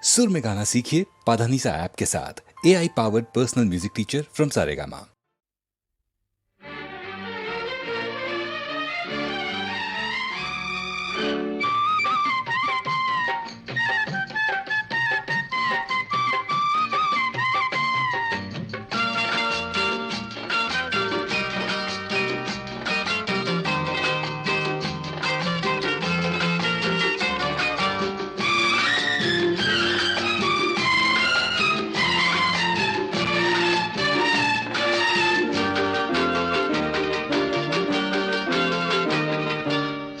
सुर में गाना सीखिए पाधानीसा ऐप के साथ। AI powered personal music teacher from Saregama.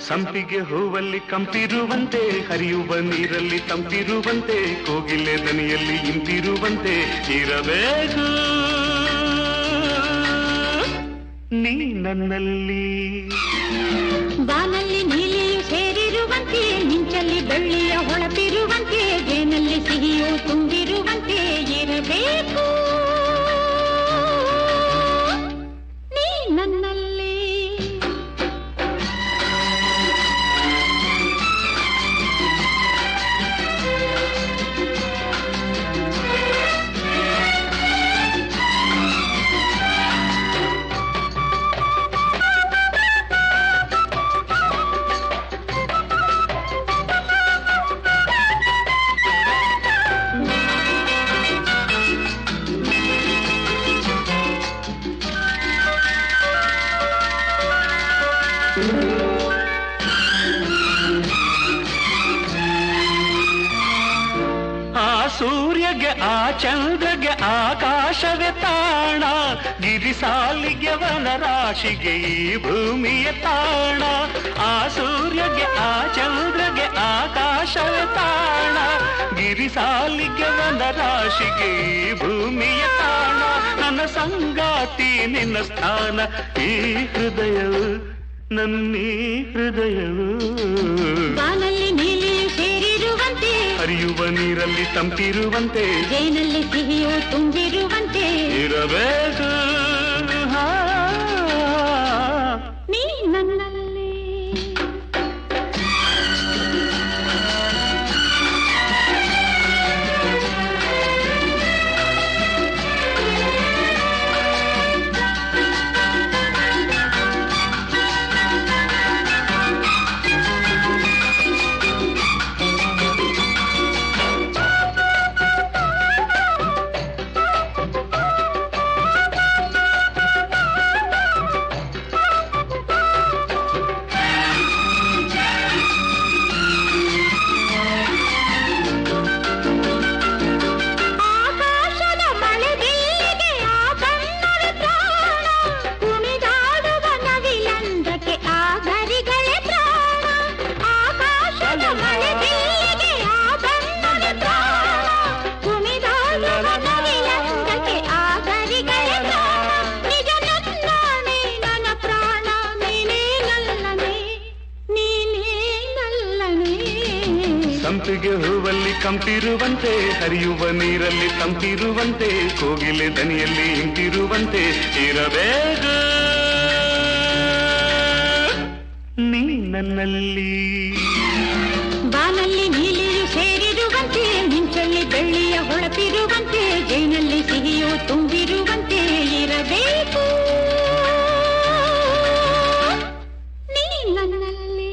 ಸಂಪಿಗೆ ಹೂವಲ್ಲಿ ಕಂಪಿರುವಂತೆ, ಹರಿಯುವ ನೀರಲ್ಲಿ ತಂಪಿರುವಂತೆ, ಕೋಗಿಲೆ ದನಿಯಲ್ಲಿ ಇಂಪಿರುವಂತೆ ಇರಬೇಕು ನೀ ನನ್ನಲ್ಲಿ. ಬಾನಲ್ಲಿ ನೀಲಿಯು ಸೇರಿರುವಂತೆ, ಮಿಂಚಲ್ಲಿ ಬೆಳ್ಳಿಯ ಹೊಳಪಿರುವಂತೆ, ಜೇನಲ್ಲಿ ಸಿಹಿಯು ತುಂಬಿರುವಂತೆ ಇರಬೇಕು ನೀ ನನ್ನಲ್ಲಿ. ಆ ಸೂರ್ಯಗೆ ಆ ಚಂದ್ರಗೆ ಆಕಾಶವೇ ತಾಣ, ಗಿರಿಸಾಲಿಗೆ ವನರಾಶಿಗೆ ಈ ಭೂಮಿಯ ತಾಣ. ಆ ಸೂರ್ಯಗೆ ಆ ಚಂದ್ರಗೆ ಆಕಾಶವೇ ತಾಣ, ಗಿರಿಸಾಲಿಗೆ ವನರಾಶಿಗೆ ಈ ಭೂಮಿಯ ತಾಣ. ನನ್ನ ಸಂಗಾತಿ ನಿನ್ನ ಸ್ಥಾನ, ಈ ಹೃದಯವು ನನ್ನೀ ಹೃದಯವು. ಬಾನಲ್ಲಿ ನೀಲಿಯು ಸೇರಿರುವಂತೆ, ಹರಿಯುವ ನೀರಲ್ಲಿ ತಂಪಿರುವಂತೆ, ಜೇನಲ್ಲಿ ಸಿಹಿಯು ತುಂಬಿರುವಂತೆ ಇರಬೇಕು ನೀ ನನ್ನಲ್ಲಿ. ಸಂಪಿಗೆ ಹೂವಲ್ಲಿ ಕಂಪಿರುವಂತೆ, ಹರಿಯುವ ನೀರಲ್ಲಿ ತಂಪಿರುವಂತೆ, ಕೋಗಿಲೆ ದನಿಯಲ್ಲಿ ಇಂಪಿರುವಂತೆ ಇರಬೇಕು ನೀ ನನ್ನಲ್ಲಿ. ಬಾನಲ್ಲಿ ನೀಲಿಯು ಸೇರಿರುವಂತೆ, ಮಿಂಚಲ್ಲಿ ಬೆಳ್ಳಿಯ ಹೊಳಪಿರುವಂತೆ, ಜೇನಲ್ಲಿ ಸಿಹಿಯು ತುಂಬಿರುವಂತೆ ಇರಬೇಕು ನೀ ನನ್ನಲ್ಲಿ.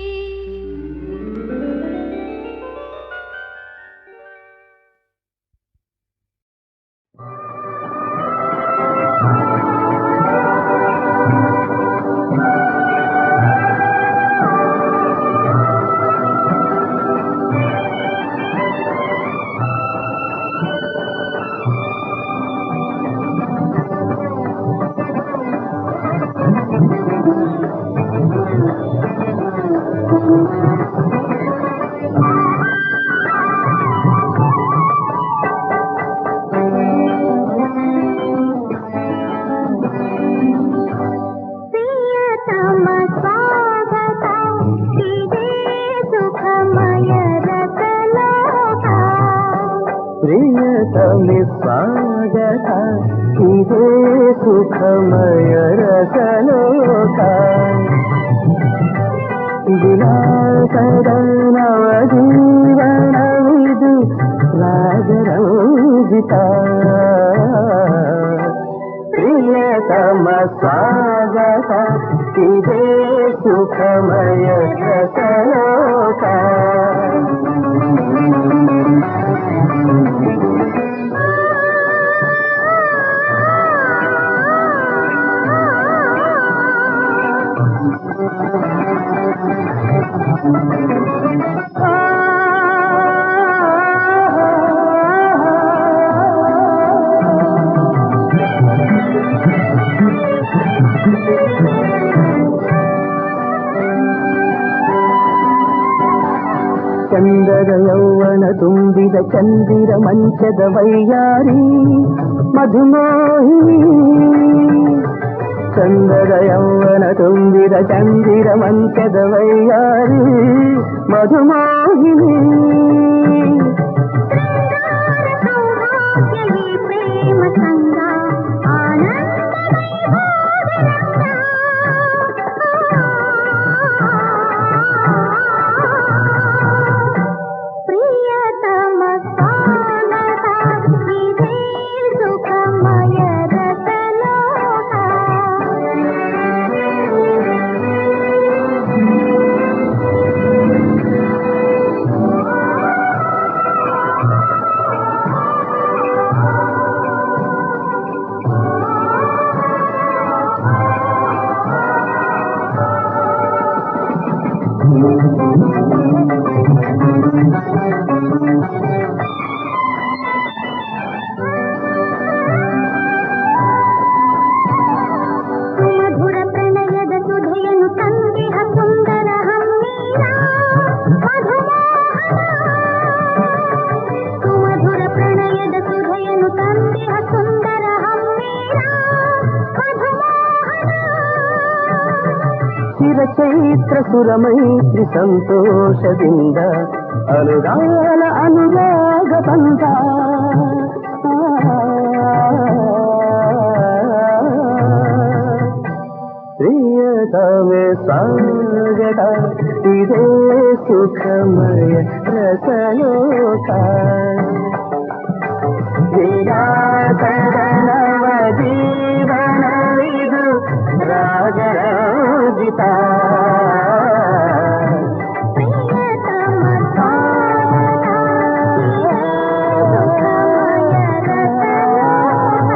ಪ್ರಿಯತಮೆ ಸ್ವಾಗತ ಇದೇ ಸುಖಮಯ ರಸಲೋಕ ವಿಲಾಸದ ನವ ಜೀವನವಿದು ರಂಜಿತ ಪ್ರಿಯತಮ ಸ್ವಾಗತ ಇದೇ ಸುಖಮಯ ರಸಲೋಕ ಚಂದದ ಯೌವನ ತುಂಬಿದ ಚಂದಿರ ಮಂಚದ ವೈಯಾರಿ ಮಧುಮೋಹಿನಿ ಚಂದದ ಯೌವನ ತುಂಬಿದ ಚಂದಿರ ಮಂಚದ ವೈಯಾರಿ ಮಧುಮೋಹಿನಿ ಪ್ರೇಮ ಸಂಗ ಪ್ರಿಯತಮ ಸ್ವಾಗತ ಇದೇ ಸುಖಮಯ ರಸಲೋಕ ಸುಮಧುರ ಪ್ರಣಯದ ಸುಧೆಯನ್ನು ತಂದಿಹ ಸುಂದರ ಹಮ್ಮೀರ ಮಧುಮೋಹನ ಸುಮಧುರ ಪ್ರಣಯದ ಸುಧೆಯನ್ನು ತಂದಿಹ ಸುಂದರ ಹಮ್ಮೀರ ಮಧುಮೋಹನ ಚಿರಚೈತ್ರ ಸುರಮೈತ್ರಿ ಸಂತೋಷದಿಂದ ಅನುಗಾಲ ಅನುರಾಗ ಬಂದ ಪ್ರಿಯತಮೆ ಸ್ವಾಗತ ಇದೇ ಸುಖಮಯ ರಸಲೋಕ ವಿಲಾಸದ ನವ ಜೀವನವಿದು ರಾಜರಾಜಿತ ಪ್ರಿಯತಮ ಸ್ವಾಗತ ಇದೇ ಸುಖಮಯ ರಸಲೋಕ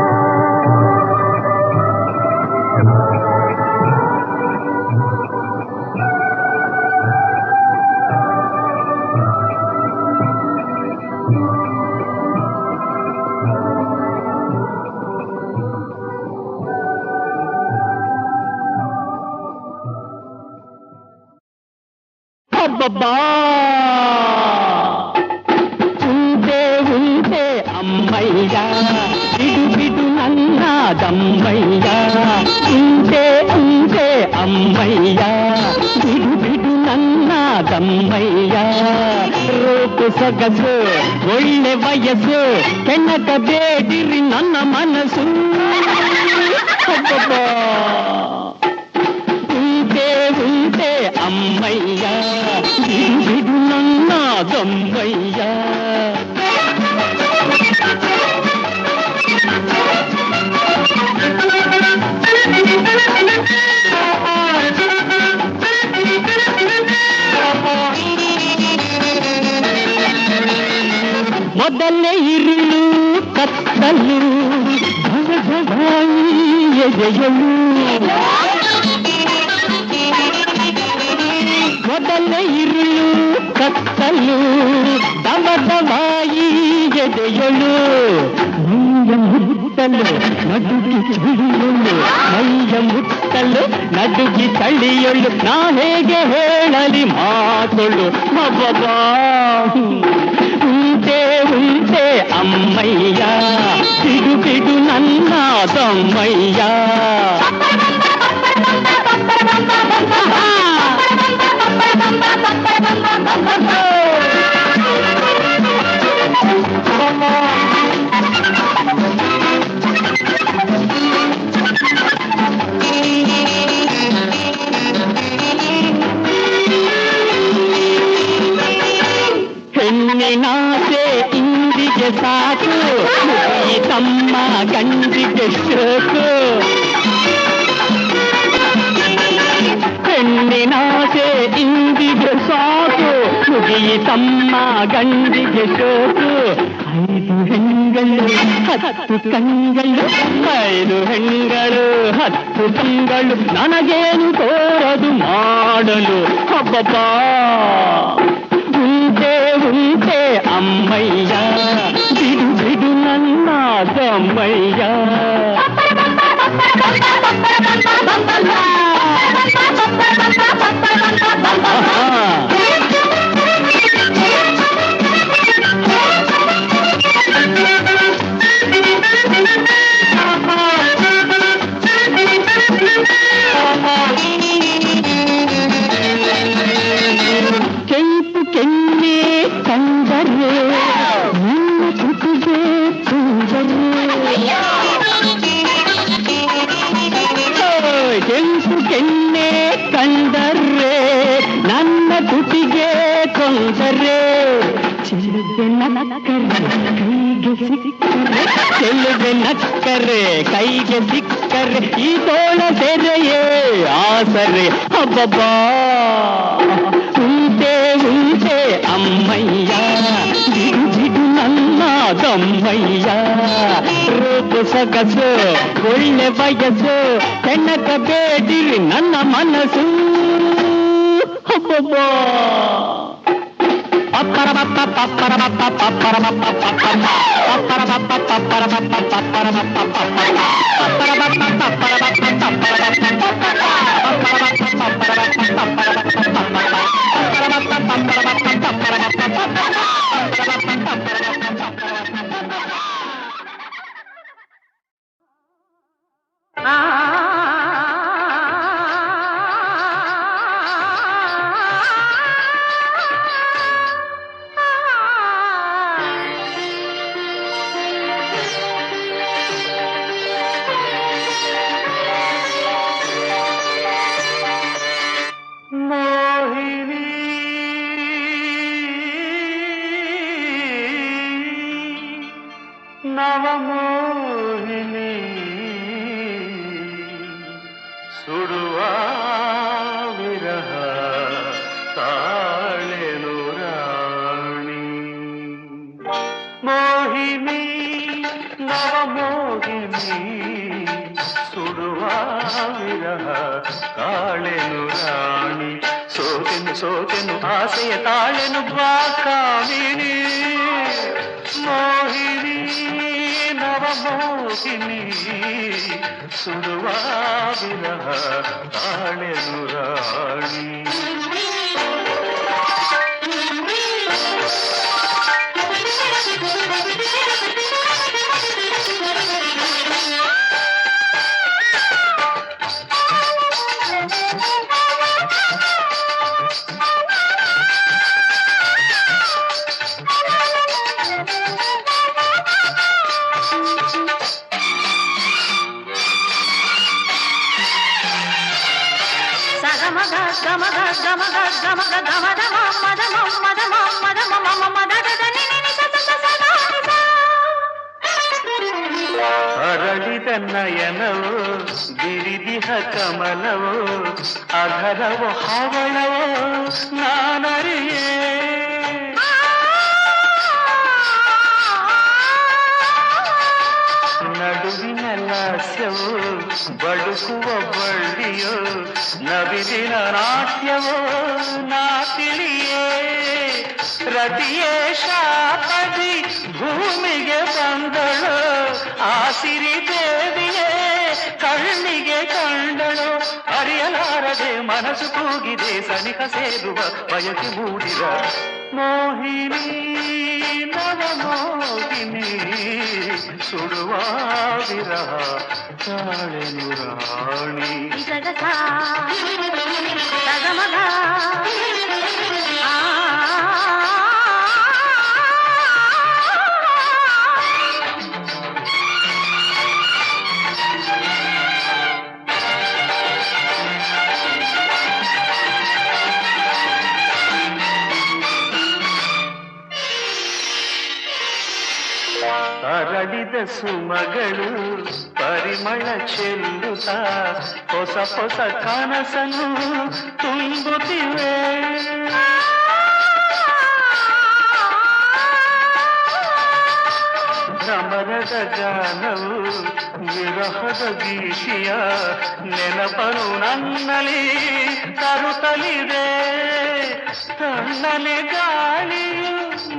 ಅಬ್ಬಬ್ಬಾ ಉಂಟೆ ಉಂಟೆ ಅಮ್ಮಯ್ಯ ಬಿಡು ಬಿಡು ನನ್ನ ದಮ್ಮಯ್ಯ ಉಂಟೆ ಉಂಟೆ ಅಮ್ಮಯ್ಯ ಬಿಡು ಬಿಡು ನನ್ನ ದಮ್ಮಯ್ಯ ರೂಪು ಸೊಗಸು ಒಳ್ಳೆ ವಯಸ್ಸು ಕೆಣಕ ಬೇಡಿರಿ ನನ್ನ ಮನಸ್ಸು ಅಬ್ಬಬ್ಬಾ ಉಂಟೆ ಉಂಟೆ ಅಮ್ಮಯ್ಯ ಬಿಡು ಬಿಡು ನನ್ನ ದಮ್ಮಯ್ಯ ಮೊದಲೇ ಇರುಳು ಕತ್ತಲು ಭಗಭಗಾಯಿ ಎದೆಯಲು ಮೊದಲೇ ಇರುಳು ಕತ್ತಲು ದಮದಮಾಯಿ ಎದೆಯಳು ಮೈಯ ಮುಟ್ಟಲು ನಡುಗಿ ಚಳಿಯಳು ಮೈಯ ಮುಟ್ಟಲು ನಡುಗಿ ಚಳಿಯಳು ನಾ ಹೇಗೆ ಹೇಳಲಿ ಮಾತೊಳು ಮಬ್ಬಾ ಉಂಟೆ ಉಂಟೆ ಅಮ್ಮಯ್ಯ ಬಿಡು ಬಿಡು ನನ್ನ ದಮ್ಮಯ್ಯ ಹೆಣ್ಣಿನಾಸೆ ಇಂದಿಗೆ ಹೆಣ್ಣಿಗೆ ಸಾಕು ಈ ತಮ್ಮ ಗಂಡಿಗೆ ಶೋಕು ಹೆಣ್ಣಿನಾಸೆ ಇಂದಿಗೆ ಸಾಕು ಮುಗಿಯಿ ತಮ್ಮ ಗಂಡಿಗೆ ಶೋಕು 5 ಹೆಣ್ಗಳು 10 ಕಂಗಳು 5 ಹೆಣ್ಗಳು 10 ಕಂಗಳು ನನಗೇನು ತೋರದು ಮಾಡಲು ಹಬ್ಬಬ್ಬ ಉಂಟೆ ಉಂಟೆ ಅಮ್ಮಯ್ಯ ಬಿಡು ಬಿಡು ನನ್ನ ತಮ್ಮಯ್ಯ ಕೆಂಪು ಕೆನ್ನೆ ಕಂಡರೆ ನಿನ್ನ ಕುಟಿಗೆ ಕೆಂಪು ಕೆನ್ನೆ ಕಂಡರೆ ನನ್ನ ಕುಟಿಗೆ ಕೊಂದರೆ ಚೆಲುವೆ ನಕ್ಕರೆ ಕೈಗೆ ಸಿಕ್ಕರೆ ಈ ತೋಳ ಸೆರೆಯೇ ಆಸರೆ ಹಬ್ಬಬ್ಬಾ ಉಂಟೆ ಉಂಟೆ ಅಮ್ಮಯ್ಯ ಬಿಡು ಬಿಡು ನನ್ನ ದಮ್ಮಯ್ಯ ರೂಪು ಸೊಗಸು ಒಳ್ಳೆ ವಯಸ್ಸು ಕೆಣಕ ಬೇಡಿರಿ ನನ್ನ ಮನಸ್ಸು ಹಬ್ಬಬ್ಬಾ ನವಮೋಹಿನಿ ಸುಡುವ ವಿರಹ ತಾಳೆನು ರಾಣಿ ಮೋಹಿನಿ ನವಮೋಹಿನಿ ಸುಡುವ ವಿರಹ ತಾಳೆನು ರಾಣಿ ಸೋತೆನು ಸೋತೆನು ಆಸೆಯ ತಾಳೆನು ಬಾ ಕಾಮಿನಿ ಮೋಹಿನಿ ನವಮೋಹಿನಿ ಸುಡುವ ವಿರಹ ತಾಳೆನು ರಾಣಿ ಅರಳಿದ ನಯನವೋ ಬಿರಿದಿಹ ಕಮಲವೋ ಅಧರವೋ ಹವಳವೋ ನಾನರಿಯೇ ನಡುವಿನ ಲಾಸ್ಯವೋ ಬಳುಕುವ ಬಳ್ಳಿಯೋ ನವಿಲಿನ ನಾಟ್ಯವೋ ನಾ ತಿಳಿಯೇ ರತಿಯೇ ಶಾಪದಿ ಭೂಮಿಗೆ ಬಂದಳು ಆ ಸಿರಿ ದೇವಿಯೇ ಕಣ್ಣಿಗೆ ಕಂಡಳು ಅರಿಯಲಾರದೆ ಮನಸ್ಸು ಕೂಗಿದೆ ಸನಿಹ ಸೇರುವ ಬಯಕೆ ಮೂಡಿದ ಮೋಹಿನಿ ನವಮೋಹಿನಿ ಸುಡುವ ವಿರಹ ತಾಳೆನು ರಾಣಿ ಅರಳಿದ ಸುಮಗಳು ಪರಿಮಳ ಚೆಲ್ಲುತ್ತ ಹೊಸ ಹೊಸ ಕನಸನ್ನು ತುಂಬುತ್ತಿವೆ. ಭ್ರಮರದ ಗಾನವು ವಿರಹದ ಗೀತೆಯ ನೆನಪನು ನನ್ನಲ್ಲಿ ತರುತ್ತಲಿದೆ. ತಣ್ಣನೆ ಗಾಳಿಯು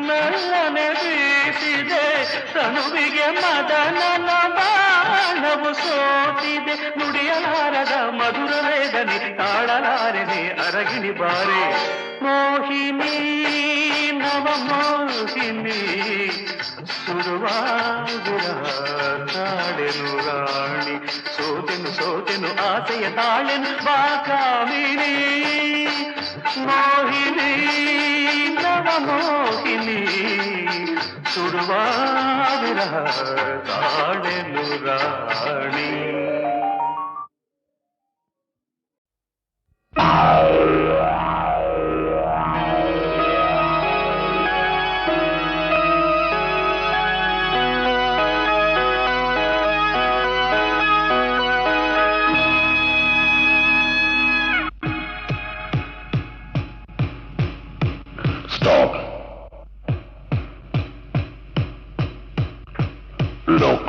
ಮೆಲ್ಲನೆ ಬೀಸಿದೆ, ತನುವಿಗೆ ಮದನನ ಬಾಣವು ಸೋತಿದೆ. ನುಡಿಯಲಾರದ ಮಧುರ ವೇದನೆ ತಾಳಲಾರನೆ ಅರಗಿಣಿ ಬಾರೆ. ಮೋಹಿನಿ ನವ ಮೋಹಿನಿ ಸುಡುವಾಗಿರ ತಾಳೆನು ರಾಣಿ. ಸೋತೆನು ಸೋತೆನು ಆಸೆಯ ತಾಳೆನು ಬಾಕಾಮಿನಿ. ಮೋಹಿನಿ ನವ ಮೋಹಿನಿ ಸುಡುವಾಗಿರ ತಾಳೆನು ರಾಣಿ. Stop. Look.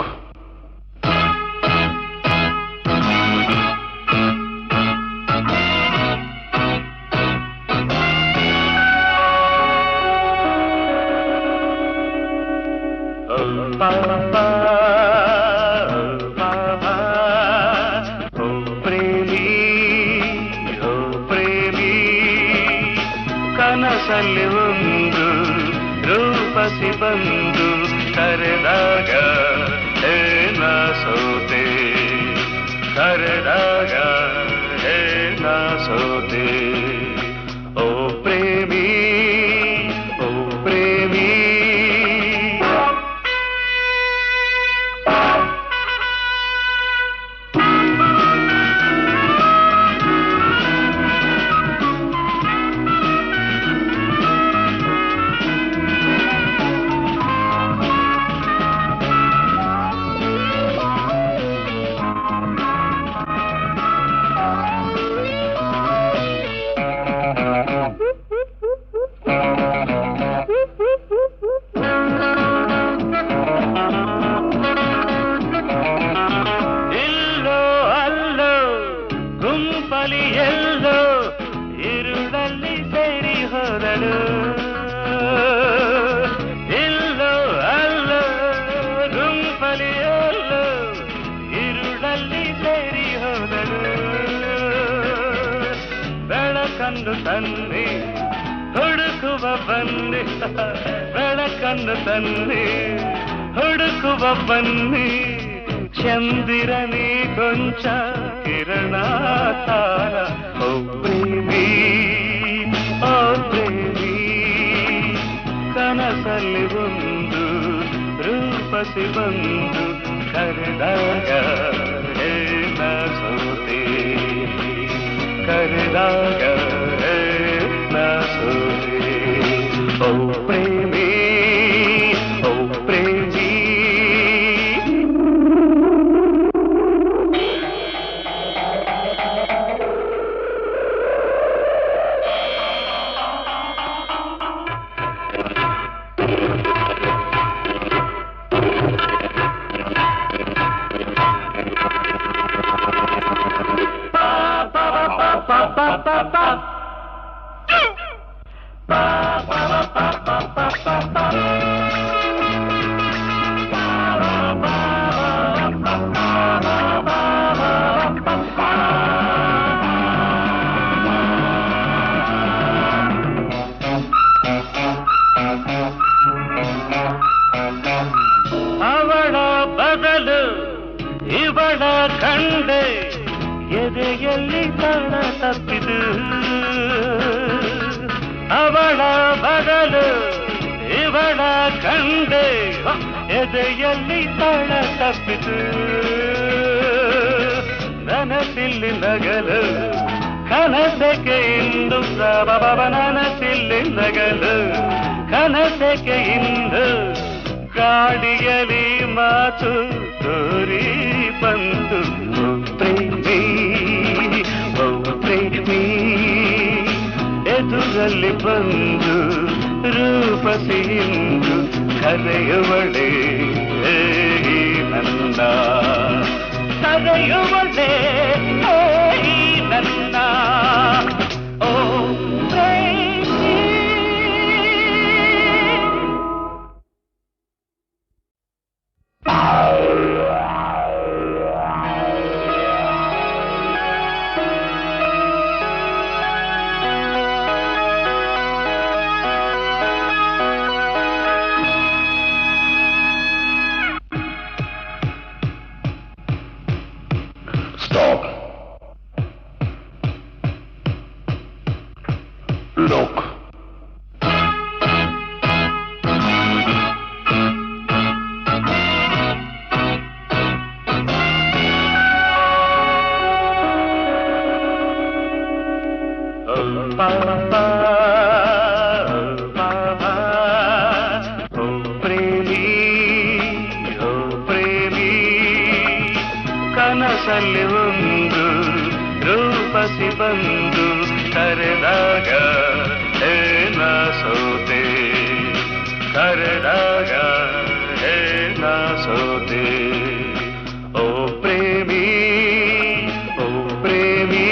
ಕನಸಲ್ಲಿ ಒಂದು ರೂಪಸಿ ಬಂದು ಕರೆದಾಗ ಏನ ಸೋತೆ, ಕರೆದಾಗ ಏನ ಸೋತೆ. ಓ ಪ್ರೇಮಿ, ಓ ಪ್ರೇಮಿ. ಎಲ್ಲೋ ಇರುಳಲ್ಲಿ ಸೇರಿ ಹೋದಳು. ಇಲ್ಲೋ ಅಲ್ಲೋ ಗುಂಪಲಿ ಎಲ್ಲೋ ಇರುಳಲ್ಲಿ ಸೇರಿ ಹೋದಳು. ಬೆಳಕನ್ನು ತನ್ನಿ ಹುಡುಕುವ ಬನ್ನಿ, ಬೆಳಕನ್ನು ತನ್ನಿ ಹುಡುಕುವ ಬನ್ನಿ. ಚಂದಿರನಿ ಕೊಂಚ ಕಿರಣ ತಾರ. ಓ ಪ್ರೇಮಿ, ಓ ಪ್ರೇಮಿ. ಕನಸಲ್ಲಿ ಒಂದು ರೂಪಸಿ ಬಂದು ಕರೆದಾಗ ಏನ ಸೋತೆ, ಕರೆದಾಗ ಏನ ಸೋತೆ. ಓ ಪ್ರೇಮಿ, ಓ ಪ್ರೇಮಿ. ಅವಳ ಬದಲು ಇವಳ ಕಂಡೆ ಎದೆಯಲ್ಲಿ ತಾಳ ತಪ್ಪಿದು. ಅವಳ ಬದಲು ಇವಳ ಕಂಡೆ ಎದೆಯಲ್ಲಿ ತಾಳ ತಪ್ಪಿದು. ನನಸಿಲ್ಲಿ ನಗಲು ಕನಸಕ್ಕೆ ಇಂದು ನನಸಿಲ್ಲಿ ನಗಲು ಕನಸಕ್ಕೆ ಇಂದು ಗಾಡಿಯಲ್ಲಿ ಮಾತು ತೋರಿ ಬಂತು ಪ್ರೇಮಿ ಪ್ರೇಮಿ ಎದುರಲ್ಲಿ ಬಂದು ರೂಪಸಿಂದು ಕರೆಯುವಳೆ ನನ್ನ ಕರೆಯುವಳೆ ನನ್ನ ಓ ಪ್ರೇಮಿ. Stop. Look. ಕನಸಲ್ಲಿ ಒಂದು ರೂಪಸಿ ಬಂದು ಕರೆದಾಗ ಏನ ಸೋತೆ ಕರೆದಾಗ ಏನ ಸೋತೆ ಓ ಪ್ರೇಮಿ ಓ ಪ್ರೇಮಿ.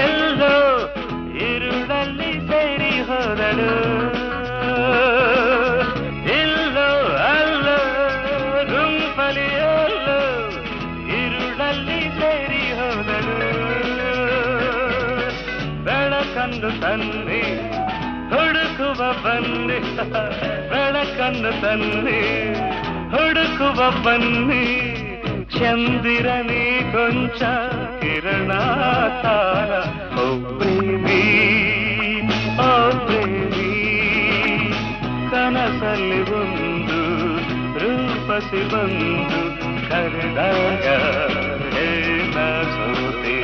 ಎಲ್ಲೋ ಇರುಳಲ್ಲಿ ಸೇರಿ ಹೋದಳು ಇಲ್ಲೋ ಅಲ್ಲೋ ಗುಂಪಲಿ ಎಲ್ಲೋ ಇರುಳಲ್ಲಿ ಸೇರಿ ಹೋದಳು ಬೆಳಕನ್ನು ತನ್ನಿ ಹುಡುಕುವ ಬನ್ನಿ ಬೆಳಕನ್ನು ತನ್ನಿ ಹುಡುಕುವ ಬನ್ನಿ ಚಂದಿರನಿ ಕೊಂಚ ಕಿರಣ ತಾರ ಓ ಪ್ರೇಮಿ ಓ ಪ್ರೇಮಿ ಕನಸಲ್ಲಿ ಒಂದು ರೂಪಸಿ ಬಂದು ಕರೆದಾಗ ಏನ ಸೋತೆ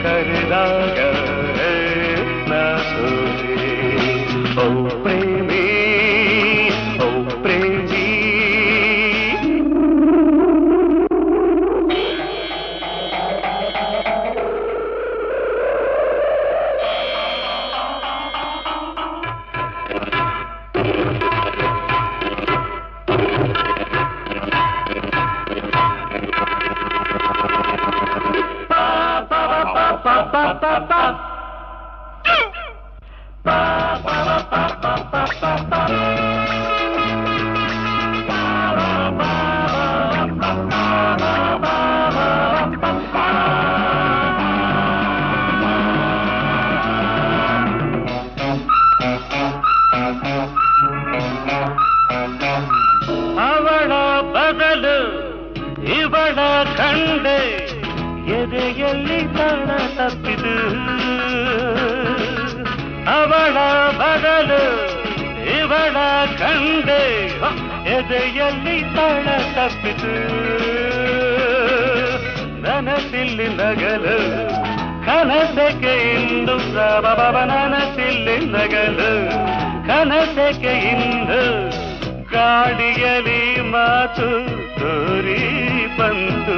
ಕರೆದಾಗ ಏನ ಸೋತೆ ಓ ಪ್ರೇಮಿ ಓ ಪ್ರೇಮಿ. ಅವಳ ಬದಲು ಇವಳ ಕಂಡೆ ಎದೆಯಲ್ಲಿ ತಾಳ ತಪ್ಪಿದು ಅವಳ ಬದಲು ಇವಳ ಕಂಡೆ ಎದೆಯಲ್ಲಿ ತಾಳ ತಪ್ಪಿದು ನನಸಿಲ್ಲಿ ನಗಲು ಕನಸಕ್ಕೆ ಇಂದು ನನಸಿಲ್ಲಿ ನಗಲು ಕನಸಕ್ಕೆ ಇಂದು ಗಾಡಿಯಲ್ಲಿ ಮಾತು ತೋರಿ ಬಂತು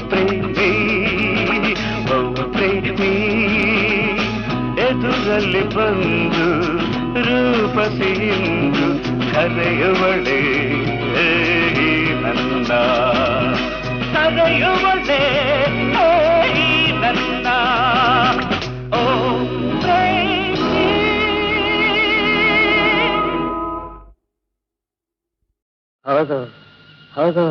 ಪ್ರೇಮಿ ಪ್ರೇಮಿ ಎದುರಲ್ಲಿ ಬಂದು ರೂಪಸಿಂದು ಕರೆಯುವಳೆ ನನ್ನ ಕರೆಯುವಳೆ ನನ್ನ ಓ ಪ್ರೇಮಿ. ಹೌದು ಹೌದು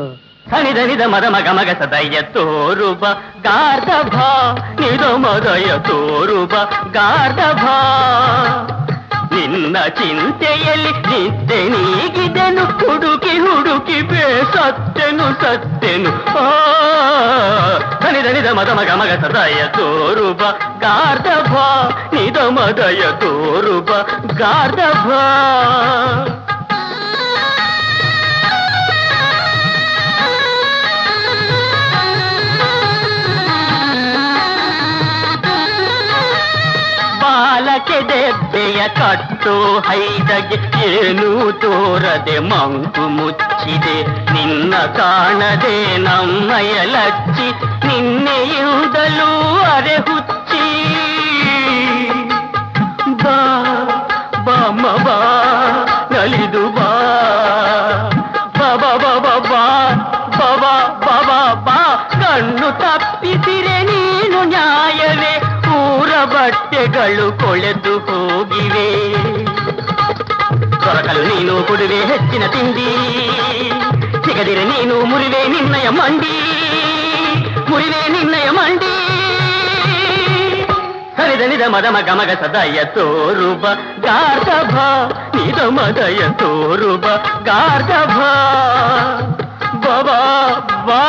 ಸನಿದ ಮದ ಮಗ ಮಗ ಸದಯ ತೋರುಬ ಗಾರ್ಧಭ ನಿದ ಮದಯ ತೋರುಬ ಗಾರ್ಧಭ ನಿನ್ನ ಚಿಂತೆಯಲ್ಲಿ ನಿದ್ದೆ ನೀಗಿದೆನು ಹುಡುಕಿ ಹುಡುಕಿ ಸತ್ತೆನು ಸನಿದ ಮದ ಮಗ ಮಗ ಸದಯ ತೋರುಬ ಗಾರ್ಧಭ ನಿದ ಮದಯ ತೋರುಬ ಗಾರ್ಧಭ ಬಾಲಕೆ ದೆಬ್ಬೆಯ ಕಟ್ಟು ಹೈದಗೆ ಏನು ತೋರದೆ ಮಂಕು ಮುಚ್ಚಿದೆ ನಿನ್ನ ಕಾಣದೆ ನಮ್ಮಯ ಲಚ್ಚಿ ನಿನ್ನೆಯಿಂದಲೂ ಅರೆ ಹುಚ್ಚಿ ಬಾ ಬಾಮ ಬಾ ನಲಿದು ಬಾ ಬಾಬಾ ಬಾಬಾ ಬಾ ಬಾಬಾ ಬಾಬಾ ಬಾ ಕಣ್ಣು ತಪ್ಪಿಸಿರೆ ನೀನು ನ್ಯಾಯವೇ ಊರ ಬಟ್ಟೆಗಳು ಕೊಳೆದು ಹೋಗಿವೆ ಕೊರಕಲು ನೀನು ಕೊಡುವೆ ಹೆಚ್ಚಿನ ತಿಂಡಿ ಸಿಗದಿರೆ ನೀನು ಮುರಿವೆ ನಿನ್ನಯ ಮಂಡಿ ಸರಿದನಿದ ಮದ ಮಗ ಮಗ ಸದಯ ತೋರುಬ ಗಾರ್ಧಭ ನಿದ ಮದಯ ತೋರುಬ ಗಾರ್ಧಭ ಬಾಬಾ ಬಾ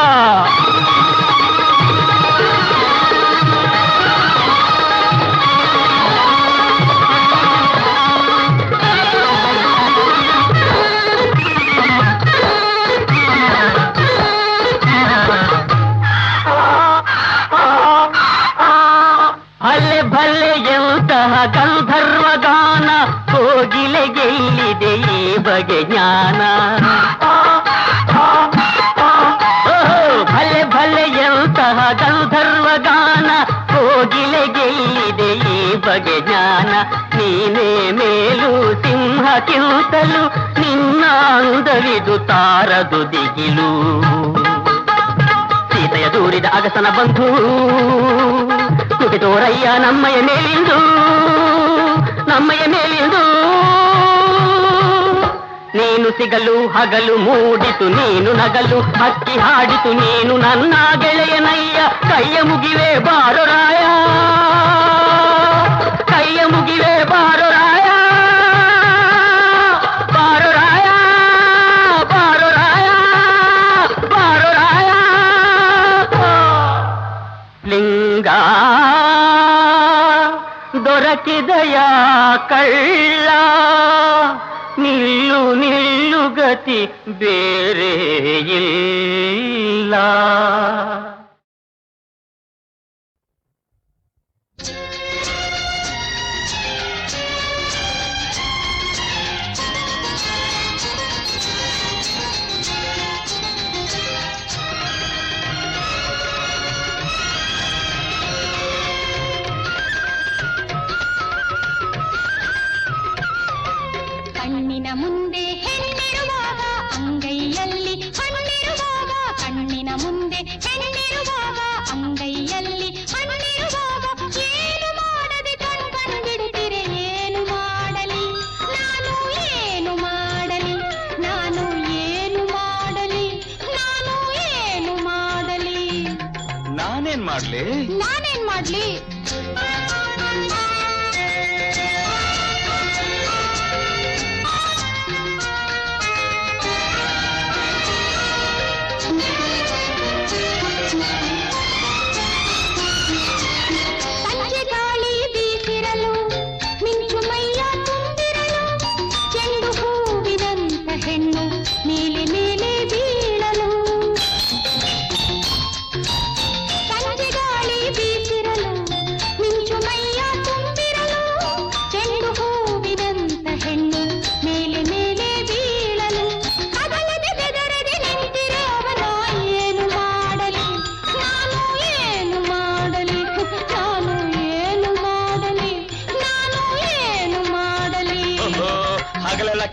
ಗಂಧರ್ವ ಗಾನ ಕೋಗಿಲೆಗೆಲ್ಲಿದೆ ಈ ಬಗೆ ಜ್ಞಾನ ಭಲೆ ಭಲೆ ಎಂತಹ ಗಂಧರ್ವ ಗಾನ ಕೋಗಿಲೆಗೆಲ್ಲಿದೆ ಈ ಬಗೆ ಜ್ಞಾನ ನೀನೇ ಮೇಲು ಸಿಂಹ ಕಿಂತಲು ನಿನ್ನ ಅಂದವಿದು ತಾರದು ದಿಗಿಲು ಸೀತೆಯ ದೂರಿದ ಅಗಸನ ಬಂಧು ತುಟಿ ತೋರಯ್ಯ ನಮ್ಮಯ ಮೇಲಿಂದು ನೀನು ಸಿಗಲು ಹಗಲು ಮೂಡಿತು ನೀನು ನಗಲು ಹಕ್ಕಿ ಹಾಡಿತು ನೀನು ನನ್ನ ಗೆಳೆಯನಯ್ಯ ಕೈಯ ಮುಗಿವೆ ಬಾರೋ ರಾಯ ಕೈಯ ಮುಗಿವೆ ಬಾರೋ ರಾಯ ಬಾರೋ ರಾಯ ಬಾರೋ ರಾಯ ಬಾರೋ ರಾಯ ಲಿಂಗ ದೊರಕಿದಯ ಕಳ್ಳ ನಿಲ್ಲು ನಿಲ್ಲು ಗತಿ ಬೇರೆ ಇಲ್ಲ ಕಣ್ಣಿನ ಮುಂದೆ ಹೆಣ್ಣಿರುವಾಗ ಅಂಗೈಯಲ್ಲಿ ಹಣ್ಣಿರುವಾಗ ಕಣ್ಣಿನ ಮುಂದೆ ಹೆಣ್ಣಿರುವಾಗ ಅಂಗೈಯಲ್ಲಿ ಹಣ್ಣಿರುವಾಗ ಏನು ಮಾಡದೆ ಕಣ್ಬಿಡುತ್ತಿರೆ ಏನು ಮಾಡಲಿ ನಾನು ಏನು ಮಾಡಲಿ ನಾನು ಏನು ಮಾಡಲಿ ನಾನು ಏನು ಮಾಡಲಿ ನಾನೇನ್ ಮಾಡ್ಲಿ ನಾನೇನ್ ಮಾಡ್ಲಿ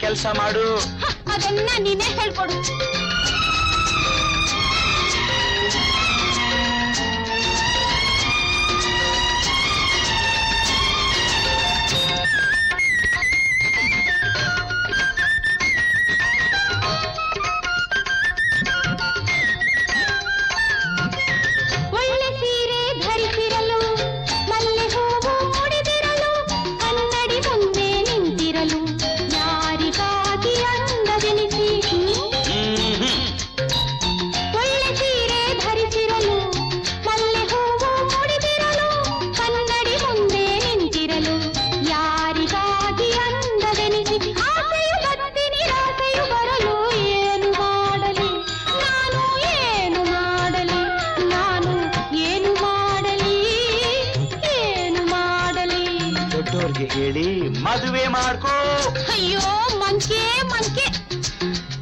ಕೆಲಸ ಮಾಡು ಅದನ್ನ ನೀನೇ ಹೇಳ್ಕೊಡು ಮನೆಯವ್ರಿಗೆ ಹೇಳಿ ಮದುವೆ ಮಾಡ್ಕೋ. ಅಯ್ಯೋ ಮಂಕೆ ಮಂಕೆ,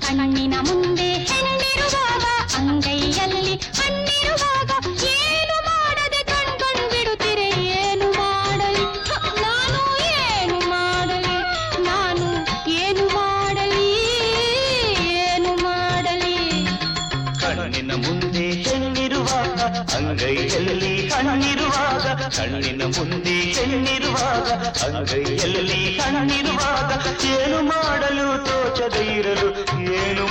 ಕಣ್ಣಿನ ಮುಂದೆ ಹೆಣ್ಣಿರುವಾಗ ಅಂಗೈಯಲ್ಲಿ ಹಣ್ಣಿರುವಾಗ ಏನು ಮಾಡದೆ ಕಣ್ಕೊಂಡ್ಬಿಡುತ್ತೀರೆ, ಏನು ಮಾಡಲಿ ನಾನು, ಏನು ಮಾಡಲಿ ನಾನು, ಏನು ಮಾಡಲಿ ಏನು ಮಾಡಲಿ. ಕಣ್ಣಿನ ಮುಂದೆ ಹೆಣ್ಣಿರುವಾಗ ಅಂಗೈಯಲ್ಲಿ ಹಣ್ಣಿರುವಾಗ, ಕಣ್ಣಿನ ಮುಂದೆ ಹೆಣ್ಣಿರುವಾಗ ಅಂಗೈಯಲ್ಲಿ ಹಣ್ಣಿರುವಾಗ ಏನು ಮಾಡಲು ತೋಚದೆ ಇರಲು ಏನು